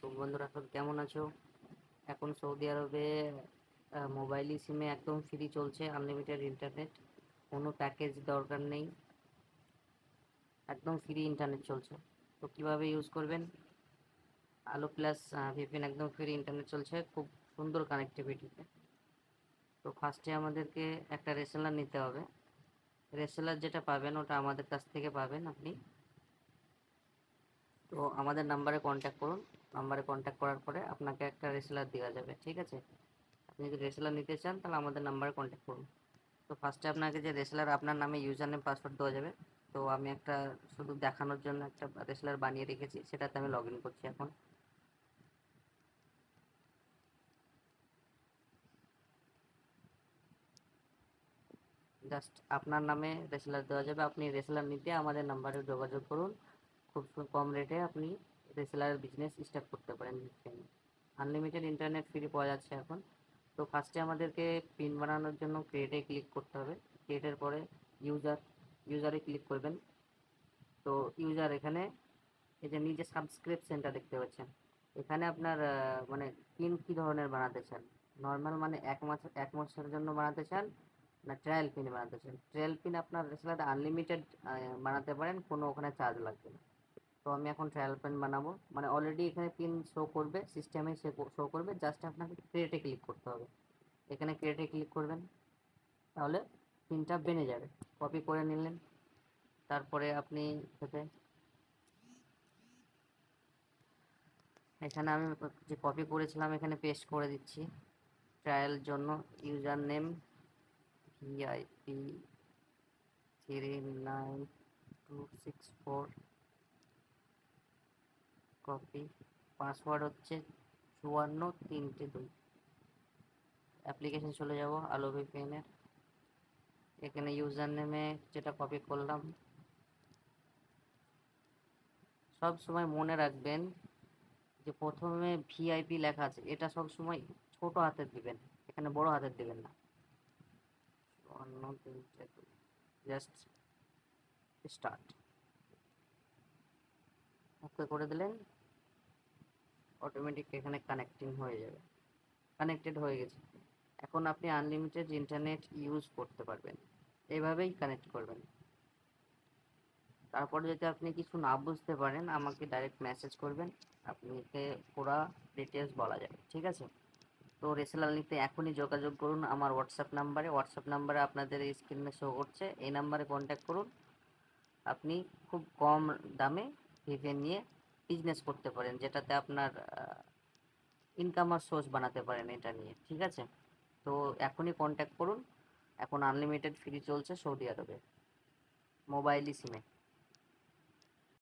তো বন্ধুরা সব কেমন আছো? এখন সৌদি আরবে মোবাইল সিমে একদম ফ্রি চলছে আনলিমিটেড ইন্টারনেট। কোনো প্যাকেজ দরকার নেই, একদম ফ্রি ইন্টারনেট চলছে। তো কিভাবে ইউজ করবেন? আলো প্লাস ভিপিএন একদম ফ্রি ইন্টারনেট চলছে, খুব সুন্দর কানেক্টিভিটিতে। তো ফার্স্টে আমাদেরকে একটা রেসেলার নিতে হবে। রেসেলার যেটা পাবেন ওটা আমাদের কাছ থেকে পাবেন আপনি। তো আমাদের নাম্বারে কন্ট্যাক্ট করুন। নাম্বারে কন্ট্যাক্ট করার পরে আপনাকে একটা রেসেলার দেওয়া যাবে, ঠিক আছে? আপনি যদি রেসেলার নিতে চান তাহলে আমাদের নাম্বারে কন্ট্যাক্ট করুন। তো ফার্স্টে আপনাকে যে রেসেলার আপনার নামে ইউজার নেম পাসওয়ার্ড দেওয়া যাবে। তো আমি একটা শুধু দেখানোর জন্য একটা রেসেলার বানিয়ে রেখেছি, সেটাতে আমি লগ ইন করছি এখন। জাস্ট আপনার নামে রেসেলার দেওয়া যাবে, আপনি রেসেলার নিতে আমাদের নাম্বারে যোগাযোগ করুন। খুব কম রেটে আপনি রেসেলার বিজনেস স্টার্ট করতে পারেন। আনলিমিটেড ইন্টারনেট ফ্রি পাওয়া যাচ্ছে এখন। তো ফার্স্টে আমাদেরকে পিন বানানোর জন্য ক্রিয়েটে ক্লিক করতে হবে। ক্রিয়েটের পরে ইউজারে ক্লিক করবেন। তো ইউজার এখানে এই যে নিচে সাবস্ক্রিপশনটা দেখতে পাচ্ছেন, এখানে আপনার মানে পিন কী ধরনের বানাতে চান? নর্মাল মানে এক মাসের জন্য বানাতে চান, না ট্রায়াল পিন বানাতে চান? ট্রায়াল পিন আপনার সাথে আনলিমিটেড বানাতে পারেন, কোনো ওখানে চার্জ লাগবে না। তো আমি এখন ট্রায়াল পিন বানাবো, মানে অলরেডি এখানে পিন শো করবে, সিস্টেমে শো করবে, জাস্ট আপনাকে ক্রিয়েটে ক্লিক করতে হবে। এখানে ক্রিয়েটে ক্লিক করবেন, তাহলে পিনটা বেনে যাবে। কপি করে নিলেন, তারপরে আপনি এখানে আমি যে কপি করেছিলাম এখানে পেস্ট করে দিচ্ছি। ট্রায়াল জন্য user name VIP 39264, copy. Password হচ্ছে 5432। অ্যাপ্লিকেশন চলে যাব আলো ভিপিএনের। এখানে ইউজার নেমে যেটা কপি করলাম, সব সময় মনে রাখবেন যে প্রথমে ভিআইপি লেখা আছে, এটা সব সময় ছোট হাতের দিবেন, এখানে বড় হাতের দিবেন না। অন্য তিনটে জাস্ট স্টার্ট ওকে করে দিলেন, অটোমেটিক এখানে কানেক্টিং হয়ে যাবে। কানেক্টেড হয়ে গেছে। এখন আপনি আনলিমিটেড ইন্টারনেট ইউজ করতে পারবেন। এইভাবেই কানেক্ট করবেন। তারপর যদি আপনি কিছু না বুঝতে পারেন আমাকে ডাইরেক্ট মেসেজ করবেন, আপনাকে পুরো ডিটেলস বলা যাবে, ঠিক আছে? তো রেসেলার নিতে এখনই যোগাযোগ করুন আমার হোয়াটসঅ্যাপ নাম্বারে আপনাদের এই স্ক্রিনে শো করছে, এই নাম্বারে কন্ট্যাক্ট করুন। আপনি খুব কম দামে ভিপিএন নিয়ে বিজনেস করতে পারেন, যেটাতে আপনার ইনকামার সোর্স বানাতে পারেন এটা নিয়ে, ঠিক আছে? তো এখনই কন্ট্যাক্ট করুন। এখন আনলিমিটেড ফ্রি চলছে সৌদি আরবে মোবাইল সিমে।